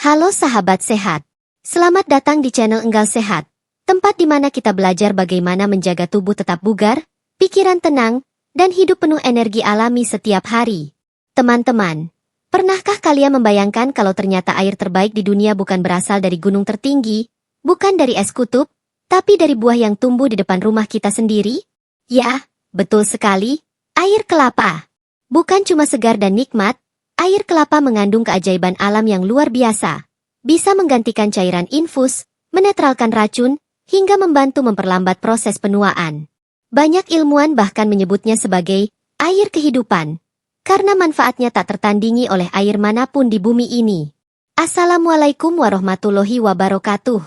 Halo sahabat sehat. Selamat datang di channel Enggal Sehat, tempat di mana kita belajar bagaimana menjaga tubuh tetap bugar, pikiran tenang, dan hidup penuh energi alami setiap hari. Teman-teman, pernahkah kalian membayangkan kalau ternyata air terbaik di dunia bukan berasal dari gunung tertinggi, bukan dari es kutub, tapi dari buah yang tumbuh di depan rumah kita sendiri? Ya, betul sekali, air kelapa. Bukan cuma segar dan nikmat, air kelapa mengandung keajaiban alam yang luar biasa. Bisa menggantikan cairan infus, menetralkan racun, hingga membantu memperlambat proses penuaan. Banyak ilmuwan bahkan menyebutnya sebagai air kehidupan, karena manfaatnya tak tertandingi oleh air manapun di bumi ini. Assalamualaikum warahmatullahi wabarakatuh.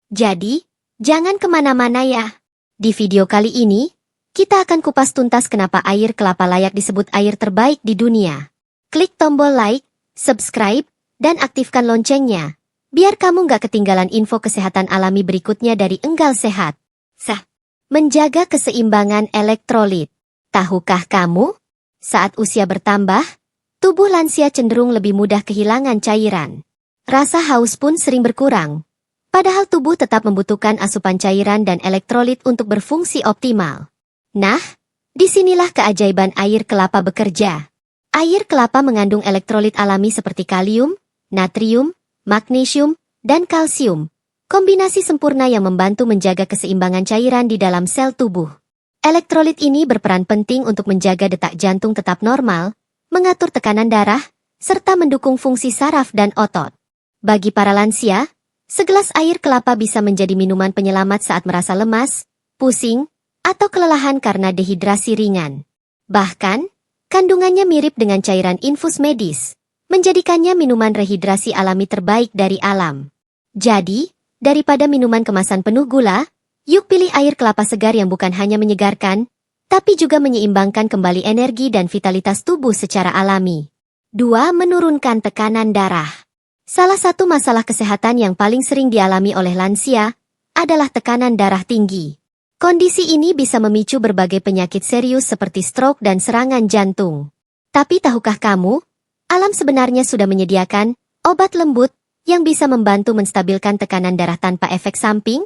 Jadi, jangan kemana-mana ya. Di video kali ini, kita akan kupas tuntas kenapa air kelapa layak disebut air terbaik di dunia. Klik tombol like, subscribe, dan aktifkan loncengnya, biar kamu nggak ketinggalan info kesehatan alami berikutnya dari Enggal Sehat. Menjaga keseimbangan elektrolit. Tahukah kamu? Saat usia bertambah, tubuh lansia cenderung lebih mudah kehilangan cairan. Rasa haus pun sering berkurang. Padahal tubuh tetap membutuhkan asupan cairan dan elektrolit untuk berfungsi optimal. Nah, disinilah keajaiban air kelapa bekerja. Air kelapa mengandung elektrolit alami seperti kalium, natrium, magnesium, dan kalsium. Kombinasi sempurna yang membantu menjaga keseimbangan cairan di dalam sel tubuh. Elektrolit ini berperan penting untuk menjaga detak jantung tetap normal, mengatur tekanan darah, serta mendukung fungsi saraf dan otot. Bagi para lansia, segelas air kelapa bisa menjadi minuman penyelamat saat merasa lemas, pusing, atau kelelahan karena dehidrasi ringan. Bahkan, kandungannya mirip dengan cairan infus medis, menjadikannya minuman rehidrasi alami terbaik dari alam. Jadi, daripada minuman kemasan penuh gula, yuk pilih air kelapa segar yang bukan hanya menyegarkan, tapi juga menyeimbangkan kembali energi dan vitalitas tubuh secara alami. 2. Menurunkan tekanan darah. Salah satu masalah kesehatan yang paling sering dialami oleh lansia adalah tekanan darah tinggi. Kondisi ini bisa memicu berbagai penyakit serius seperti stroke dan serangan jantung. Tapi tahukah kamu, alam sebenarnya sudah menyediakan obat lembut yang bisa membantu menstabilkan tekanan darah tanpa efek samping?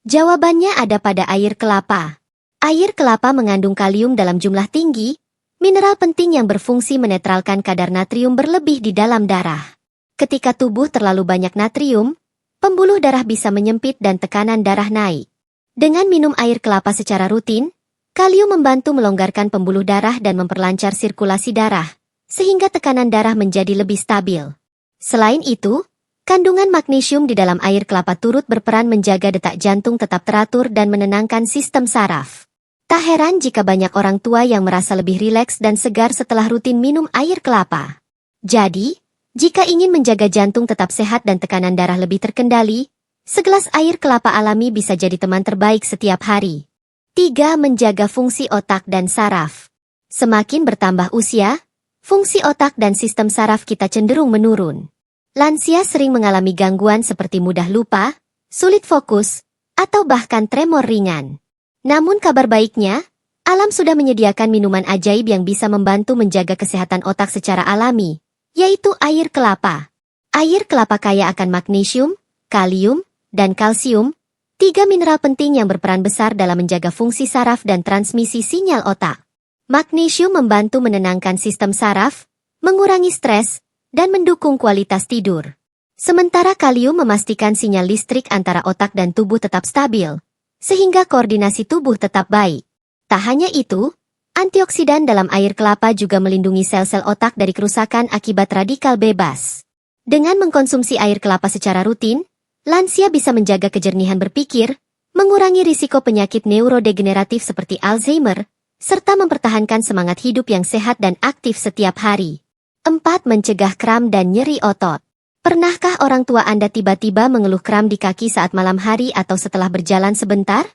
Jawabannya ada pada air kelapa. Air kelapa mengandung kalium dalam jumlah tinggi, mineral penting yang berfungsi menetralkan kadar natrium berlebih di dalam darah. Ketika tubuh terlalu banyak natrium, pembuluh darah bisa menyempit dan tekanan darah naik. Dengan minum air kelapa secara rutin, kalium membantu melonggarkan pembuluh darah dan memperlancar sirkulasi darah, sehingga tekanan darah menjadi lebih stabil. Selain itu, kandungan magnesium di dalam air kelapa turut berperan menjaga detak jantung tetap teratur dan menenangkan sistem saraf. Tak heran jika banyak orang tua yang merasa lebih rileks dan segar setelah rutin minum air kelapa. Jadi, jika ingin menjaga jantung tetap sehat dan tekanan darah lebih terkendali, segelas air kelapa alami bisa jadi teman terbaik setiap hari. 3. Menjaga fungsi otak dan saraf. Semakin bertambah usia, fungsi otak dan sistem saraf kita cenderung menurun. Lansia sering mengalami gangguan seperti mudah lupa, sulit fokus, atau bahkan tremor ringan. Namun kabar baiknya, alam sudah menyediakan minuman ajaib yang bisa membantu menjaga kesehatan otak secara alami, yaitu air kelapa. Air kelapa kaya akan magnesium, kalium, dan kalsium, 3 mineral penting yang berperan besar dalam menjaga fungsi saraf dan transmisi sinyal otak. Magnesium membantu menenangkan sistem saraf, mengurangi stres, dan mendukung kualitas tidur. Sementara kalium memastikan sinyal listrik antara otak dan tubuh tetap stabil, sehingga koordinasi tubuh tetap baik. Tak hanya itu, antioksidan dalam air kelapa juga melindungi sel-sel otak dari kerusakan akibat radikal bebas. Dengan mengkonsumsi air kelapa secara rutin, lansia bisa menjaga kejernihan berpikir, mengurangi risiko penyakit neurodegeneratif seperti Alzheimer, serta mempertahankan semangat hidup yang sehat dan aktif setiap hari. 4. Mencegah kram dan nyeri otot. Pernahkah orang tua Anda tiba-tiba mengeluh kram di kaki saat malam hari atau setelah berjalan sebentar?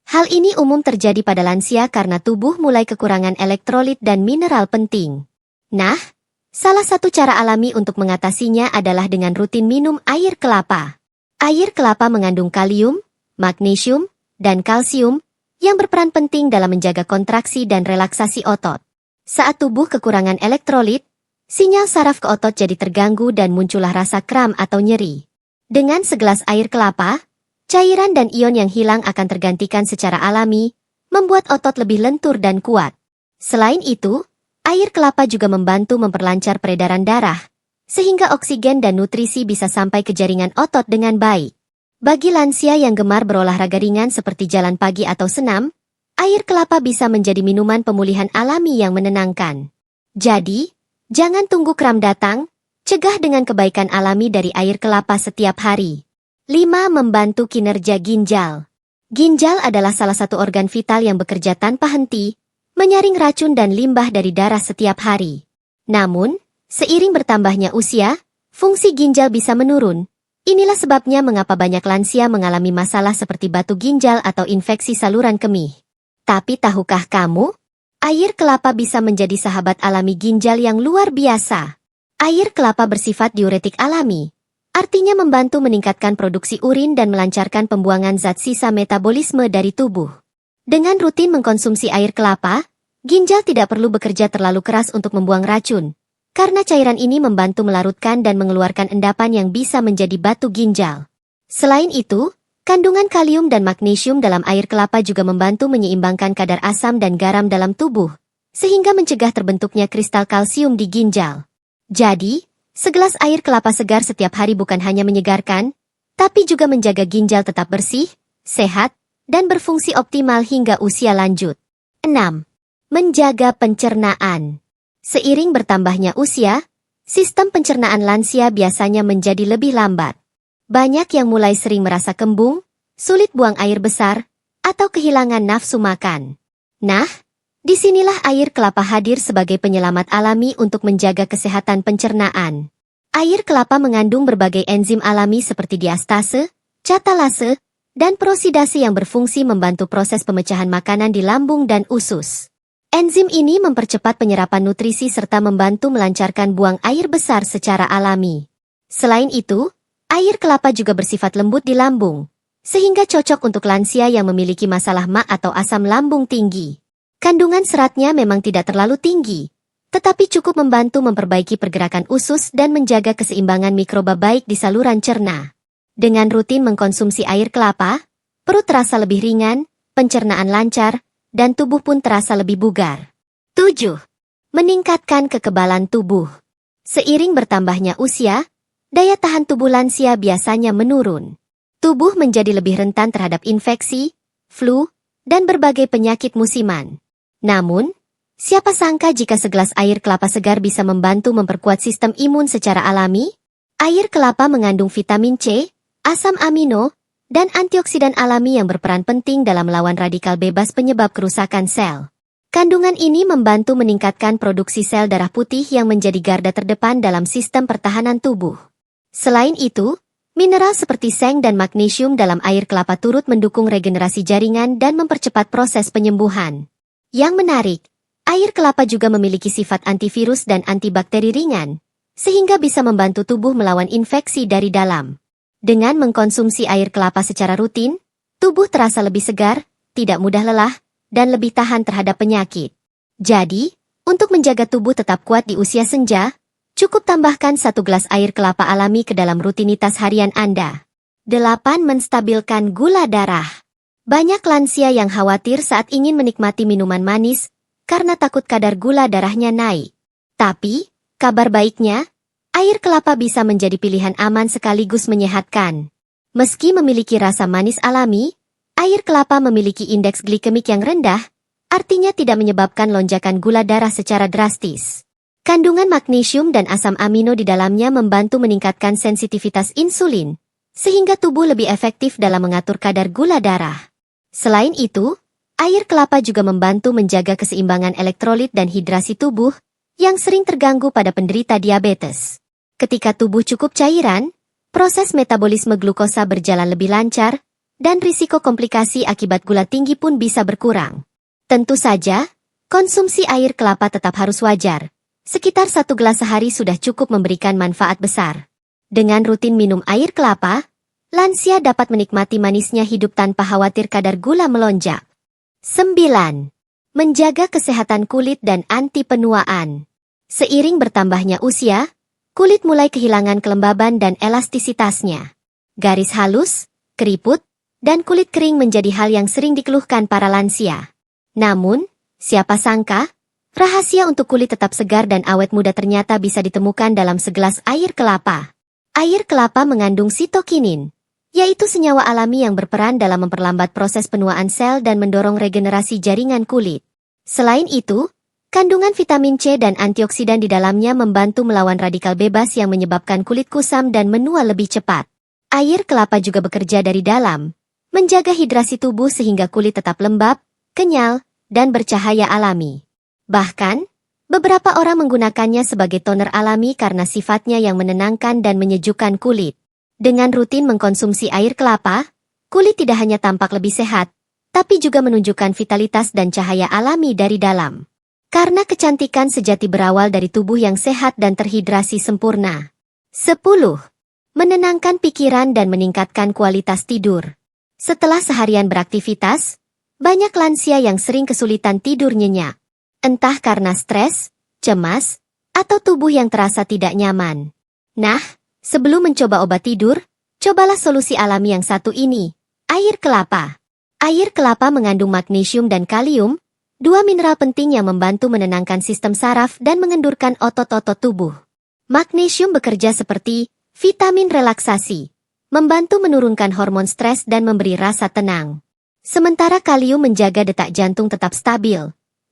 Hal ini umum terjadi pada lansia karena tubuh mulai kekurangan elektrolit dan mineral penting. Nah, salah satu cara alami untuk mengatasinya adalah dengan rutin minum air kelapa. Air kelapa mengandung kalium, magnesium, dan kalsium yang berperan penting dalam menjaga kontraksi dan relaksasi otot. Saat tubuh kekurangan elektrolit, Sinyal saraf ke otot jadi terganggu dan muncullah rasa kram atau nyeri. Dengan segelas air kelapa, cairan dan ion yang hilang akan tergantikan secara alami, membuat otot lebih lentur dan kuat. Selain itu, air kelapa juga membantu memperlancar peredaran darah, sehingga oksigen dan nutrisi bisa sampai ke jaringan otot dengan baik. Bagi lansia yang gemar berolahraga ringan seperti jalan pagi atau senam, air kelapa bisa menjadi minuman pemulihan alami yang menenangkan. Jadi, jangan tunggu kram datang, cegah dengan kebaikan alami dari air kelapa setiap hari. 5. Membantu kinerja ginjal. Ginjal adalah salah satu organ vital yang bekerja tanpa henti, menyaring racun dan limbah dari darah setiap hari. Namun, seiring bertambahnya usia, fungsi ginjal bisa menurun. Inilah sebabnya mengapa banyak lansia mengalami masalah seperti batu ginjal atau infeksi saluran kemih. Tapi tahukah kamu? Air kelapa bisa menjadi sahabat alami ginjal yang luar biasa. Air kelapa bersifat diuretik alami, artinya membantu meningkatkan produksi urin dan melancarkan pembuangan zat sisa metabolisme dari tubuh. Dengan rutin mengkonsumsi air kelapa, ginjal tidak perlu bekerja terlalu keras untuk membuang racun, karena cairan ini membantu melarutkan dan mengeluarkan endapan yang bisa menjadi batu ginjal. Selain itu, kandungan kalium dan magnesium dalam air kelapa juga membantu menyeimbangkan kadar asam dan garam dalam tubuh, sehingga mencegah terbentuknya kristal kalsium di ginjal. Jadi, segelas air kelapa segar setiap hari bukan hanya menyegarkan, tapi juga menjaga ginjal tetap bersih, sehat, dan berfungsi optimal hingga usia lanjut. 6. Menjaga pencernaan. Seiring bertambahnya usia, sistem pencernaan lansia biasanya menjadi lebih lambat. Banyak yang mulai sering merasa kembung, sulit buang air besar, atau kehilangan nafsu makan. Nah, disinilah air kelapa hadir sebagai penyelamat alami untuk menjaga kesehatan pencernaan. Air kelapa mengandung berbagai enzim alami seperti diastase, katalase, dan peroxidase yang berfungsi membantu proses pemecahan makanan di lambung dan usus. Enzim ini mempercepat penyerapan nutrisi serta membantu melancarkan buang air besar secara alami. Selain itu, air kelapa juga bersifat lembut di lambung, sehingga cocok untuk lansia yang memiliki masalah MA atau asam lambung tinggi. Kandungan seratnya memang tidak terlalu tinggi, tetapi cukup membantu memperbaiki pergerakan usus dan menjaga keseimbangan mikroba baik di saluran cerna. Dengan rutin mengkonsumsi air kelapa, perut terasa lebih ringan, pencernaan lancar, dan tubuh pun terasa lebih bugar. 7. Meningkatkan kekebalan tubuh. Seiring bertambahnya usia, daya tahan tubuh lansia biasanya menurun. Tubuh menjadi lebih rentan terhadap infeksi, flu, dan berbagai penyakit musiman. Namun, siapa sangka jika segelas air kelapa segar bisa membantu memperkuat sistem imun secara alami? Air kelapa mengandung vitamin C, asam amino, dan antioksidan alami yang berperan penting dalam melawan radikal bebas penyebab kerusakan sel. Kandungan ini membantu meningkatkan produksi sel darah putih yang menjadi garda terdepan dalam sistem pertahanan tubuh. Selain itu, mineral seperti seng dan magnesium dalam air kelapa turut mendukung regenerasi jaringan dan mempercepat proses penyembuhan. Yang menarik, air kelapa juga memiliki sifat antivirus dan antibakteri ringan, sehingga bisa membantu tubuh melawan infeksi dari dalam. Dengan mengkonsumsi air kelapa secara rutin, tubuh terasa lebih segar, tidak mudah lelah, dan lebih tahan terhadap penyakit. Jadi, untuk menjaga tubuh tetap kuat di usia senja, cukup tambahkan 1 gelas air kelapa alami ke dalam rutinitas harian Anda. 8. Menstabilkan gula darah. Banyak lansia yang khawatir saat ingin menikmati minuman manis, karena takut kadar gula darahnya naik. Tapi, kabar baiknya, air kelapa bisa menjadi pilihan aman sekaligus menyehatkan. Meski memiliki rasa manis alami, air kelapa memiliki indeks glikemik yang rendah, artinya tidak menyebabkan lonjakan gula darah secara drastis. Kandungan magnesium dan asam amino di dalamnya membantu meningkatkan sensitivitas insulin, sehingga tubuh lebih efektif dalam mengatur kadar gula darah. Selain itu, air kelapa juga membantu menjaga keseimbangan elektrolit dan hidrasi tubuh, yang sering terganggu pada penderita diabetes. Ketika tubuh cukup cairan, proses metabolisme glukosa berjalan lebih lancar, dan risiko komplikasi akibat gula tinggi pun bisa berkurang. Tentu saja, konsumsi air kelapa tetap harus wajar. Sekitar 1 gelas sehari sudah cukup memberikan manfaat besar. Dengan rutin minum air kelapa, lansia dapat menikmati manisnya hidup tanpa khawatir kadar gula melonjak. 9. Menjaga kesehatan kulit dan anti penuaan. Seiring bertambahnya usia, kulit mulai kehilangan kelembaban dan elastisitasnya. Garis halus, keriput, dan kulit kering menjadi hal yang sering dikeluhkan para lansia. Namun, siapa sangka, rahasia untuk kulit tetap segar dan awet muda ternyata bisa ditemukan dalam segelas air kelapa. Air kelapa mengandung sitokinin, yaitu senyawa alami yang berperan dalam memperlambat proses penuaan sel dan mendorong regenerasi jaringan kulit. Selain itu, kandungan vitamin C dan antioksidan di dalamnya membantu melawan radikal bebas yang menyebabkan kulit kusam dan menua lebih cepat. Air kelapa juga bekerja dari dalam, menjaga hidrasi tubuh sehingga kulit tetap lembab, kenyal, dan bercahaya alami. Bahkan, beberapa orang menggunakannya sebagai toner alami karena sifatnya yang menenangkan dan menyejukkan kulit. Dengan rutin mengkonsumsi air kelapa, kulit tidak hanya tampak lebih sehat, tapi juga menunjukkan vitalitas dan cahaya alami dari dalam. Karena kecantikan sejati berawal dari tubuh yang sehat dan terhidrasi sempurna. 10. Menenangkan pikiran dan meningkatkan kualitas tidur. Setelah seharian beraktivitas, banyak lansia yang sering kesulitan tidur nyenyak. Entah karena stres, cemas, atau tubuh yang terasa tidak nyaman. Nah, sebelum mencoba obat tidur, cobalah solusi alami yang satu ini, air kelapa. Air kelapa mengandung magnesium dan kalium, dua mineral penting yang membantu menenangkan sistem saraf dan mengendurkan otot-otot tubuh. Magnesium bekerja seperti vitamin relaksasi, membantu menurunkan hormon stres dan memberi rasa tenang. Sementara kalium menjaga detak jantung tetap stabil,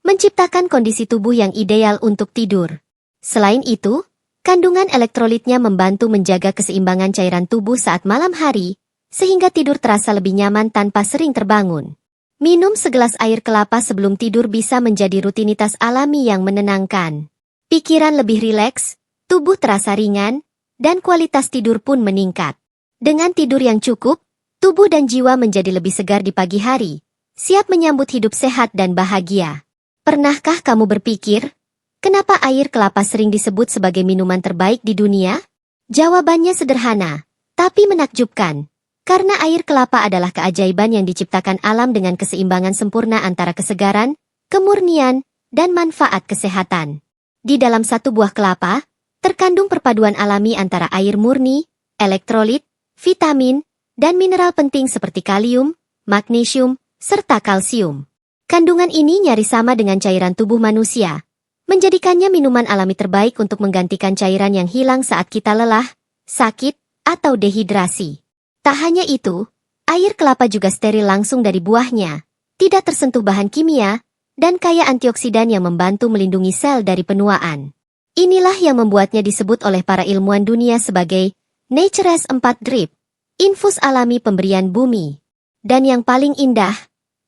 menciptakan kondisi tubuh yang ideal untuk tidur. Selain itu, kandungan elektrolitnya membantu menjaga keseimbangan cairan tubuh saat malam hari, sehingga tidur terasa lebih nyaman tanpa sering terbangun. Minum segelas air kelapa sebelum tidur bisa menjadi rutinitas alami yang menenangkan. Pikiran lebih rileks, tubuh terasa ringan, dan kualitas tidur pun meningkat. Dengan tidur yang cukup, tubuh dan jiwa menjadi lebih segar di pagi hari, siap menyambut hidup sehat dan bahagia. Pernahkah kamu berpikir, kenapa air kelapa sering disebut sebagai minuman terbaik di dunia? Jawabannya sederhana, tapi menakjubkan. Karena air kelapa adalah keajaiban yang diciptakan alam dengan keseimbangan sempurna antara kesegaran, kemurnian, dan manfaat kesehatan. Di dalam satu buah kelapa, terkandung perpaduan alami antara air murni, elektrolit, vitamin, dan mineral penting seperti kalium, magnesium, serta kalsium. Kandungan ini nyaris sama dengan cairan tubuh manusia, menjadikannya minuman alami terbaik untuk menggantikan cairan yang hilang saat kita lelah, sakit, atau dehidrasi. Tak hanya itu, air kelapa juga steril langsung dari buahnya, tidak tersentuh bahan kimia, dan kaya antioksidan yang membantu melindungi sel dari penuaan. Inilah yang membuatnya disebut oleh para ilmuwan dunia sebagai Nature's 4 Drip, infus alami pemberian bumi. Dan yang paling indah,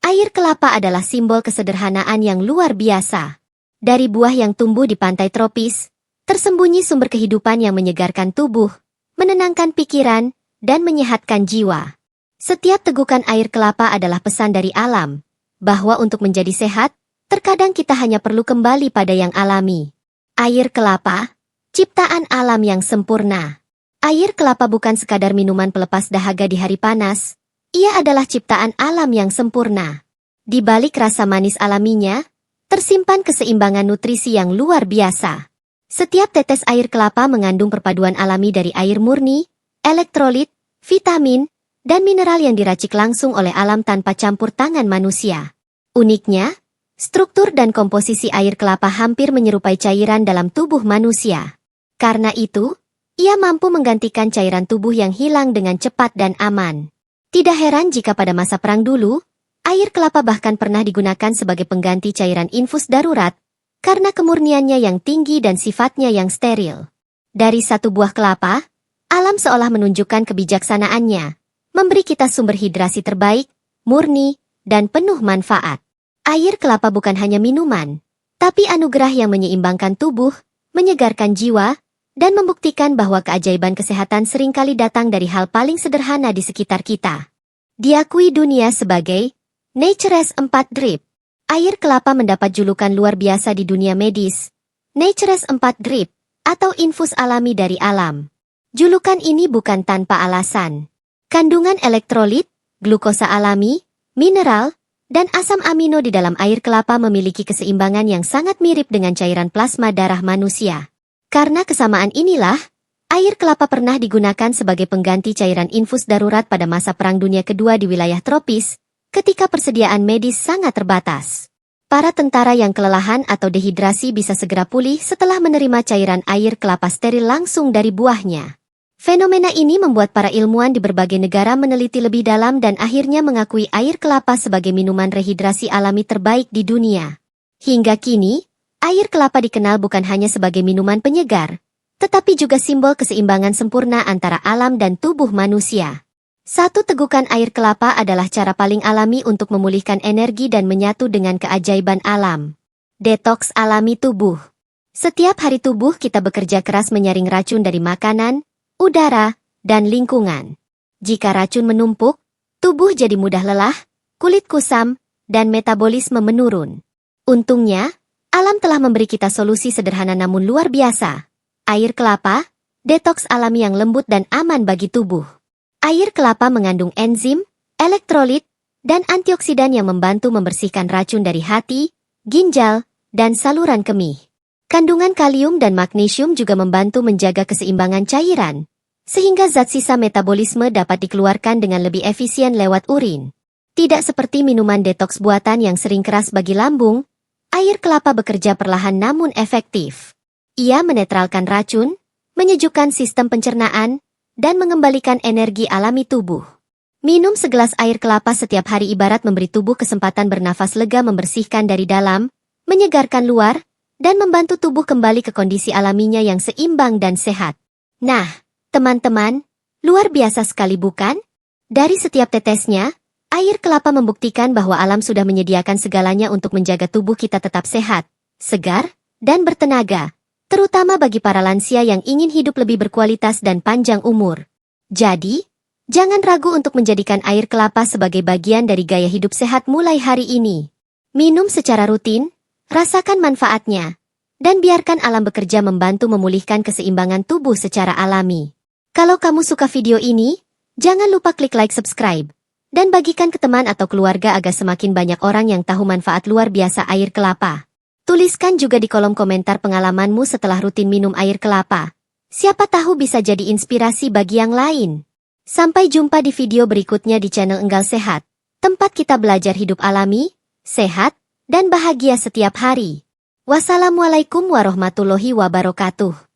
air kelapa adalah simbol kesederhanaan yang luar biasa. Dari buah yang tumbuh di pantai tropis, tersembunyi sumber kehidupan yang menyegarkan tubuh, menenangkan pikiran, dan menyehatkan jiwa. Setiap tegukan air kelapa adalah pesan dari alam, bahwa untuk menjadi sehat, terkadang kita hanya perlu kembali pada yang alami. Air kelapa, ciptaan alam yang sempurna. Air kelapa bukan sekadar minuman pelepas dahaga di hari panas, ia adalah ciptaan alam yang sempurna. Di balik rasa manis alaminya, tersimpan keseimbangan nutrisi yang luar biasa. Setiap tetes air kelapa mengandung perpaduan alami dari air murni, elektrolit, vitamin, dan mineral yang diracik langsung oleh alam tanpa campur tangan manusia. Uniknya, struktur dan komposisi air kelapa hampir menyerupai cairan dalam tubuh manusia. Karena itu, ia mampu menggantikan cairan tubuh yang hilang dengan cepat dan aman. Tidak heran jika pada masa perang dulu, air kelapa bahkan pernah digunakan sebagai pengganti cairan infus darurat, karena kemurniannya yang tinggi dan sifatnya yang steril. Dari satu buah kelapa, alam seolah menunjukkan kebijaksanaannya, memberi kita sumber hidrasi terbaik, murni, dan penuh manfaat. Air kelapa bukan hanya minuman, tapi anugerah yang menyeimbangkan tubuh, menyegarkan jiwa, dan membuktikan bahwa keajaiban kesehatan seringkali datang dari hal paling sederhana di sekitar kita. Diakui dunia sebagai Nature's 4 Drip. Air kelapa mendapat julukan luar biasa di dunia medis, Nature's 4 Drip, atau infus alami dari alam. Julukan ini bukan tanpa alasan. Kandungan elektrolit, glukosa alami, mineral, dan asam amino di dalam air kelapa memiliki keseimbangan yang sangat mirip dengan cairan plasma darah manusia. Karena kesamaan inilah, air kelapa pernah digunakan sebagai pengganti cairan infus darurat pada masa Perang Dunia Kedua di wilayah tropis, ketika persediaan medis sangat terbatas. Para tentara yang kelelahan atau dehidrasi bisa segera pulih setelah menerima cairan air kelapa steril langsung dari buahnya. Fenomena ini membuat para ilmuwan di berbagai negara meneliti lebih dalam dan akhirnya mengakui air kelapa sebagai minuman rehidrasi alami terbaik di dunia. Hingga kini, air kelapa dikenal bukan hanya sebagai minuman penyegar, tetapi juga simbol keseimbangan sempurna antara alam dan tubuh manusia. Satu tegukan air kelapa adalah cara paling alami untuk memulihkan energi dan menyatu dengan keajaiban alam. Detoks alami tubuh. Setiap hari tubuh kita bekerja keras menyaring racun dari makanan, udara, dan lingkungan. Jika racun menumpuk, tubuh jadi mudah lelah, kulit kusam, dan metabolisme menurun. Untungnya, alam telah memberi kita solusi sederhana namun luar biasa. Air kelapa, detoks alami yang lembut dan aman bagi tubuh. Air kelapa mengandung enzim, elektrolit, dan antioksidan yang membantu membersihkan racun dari hati, ginjal, dan saluran kemih. Kandungan kalium dan magnesium juga membantu menjaga keseimbangan cairan, sehingga zat sisa metabolisme dapat dikeluarkan dengan lebih efisien lewat urin. Tidak seperti minuman detoks buatan yang sering keras bagi lambung, air kelapa bekerja perlahan namun efektif. Ia menetralkan racun, menyejukkan sistem pencernaan, dan mengembalikan energi alami tubuh. Minum segelas air kelapa setiap hari ibarat memberi tubuh kesempatan bernafas lega, membersihkan dari dalam, menyegarkan luar, dan membantu tubuh kembali ke kondisi alaminya yang seimbang dan sehat. Nah, teman-teman, luar biasa sekali bukan? Dari setiap tetesnya, air kelapa membuktikan bahwa alam sudah menyediakan segalanya untuk menjaga tubuh kita tetap sehat, segar, dan bertenaga, terutama bagi para lansia yang ingin hidup lebih berkualitas dan panjang umur. Jadi, jangan ragu untuk menjadikan air kelapa sebagai bagian dari gaya hidup sehat mulai hari ini. Minum secara rutin, rasakan manfaatnya, dan biarkan alam bekerja membantu memulihkan keseimbangan tubuh secara alami. Kalau kamu suka video ini, jangan lupa klik like, subscribe, dan bagikan ke teman atau keluarga agar semakin banyak orang yang tahu manfaat luar biasa air kelapa. Tuliskan juga di kolom komentar pengalamanmu setelah rutin minum air kelapa. Siapa tahu bisa jadi inspirasi bagi yang lain. Sampai jumpa di video berikutnya di channel Enggal Sehat, tempat kita belajar hidup alami, sehat, dan bahagia setiap hari. Wassalamualaikum warahmatullahi wabarakatuh.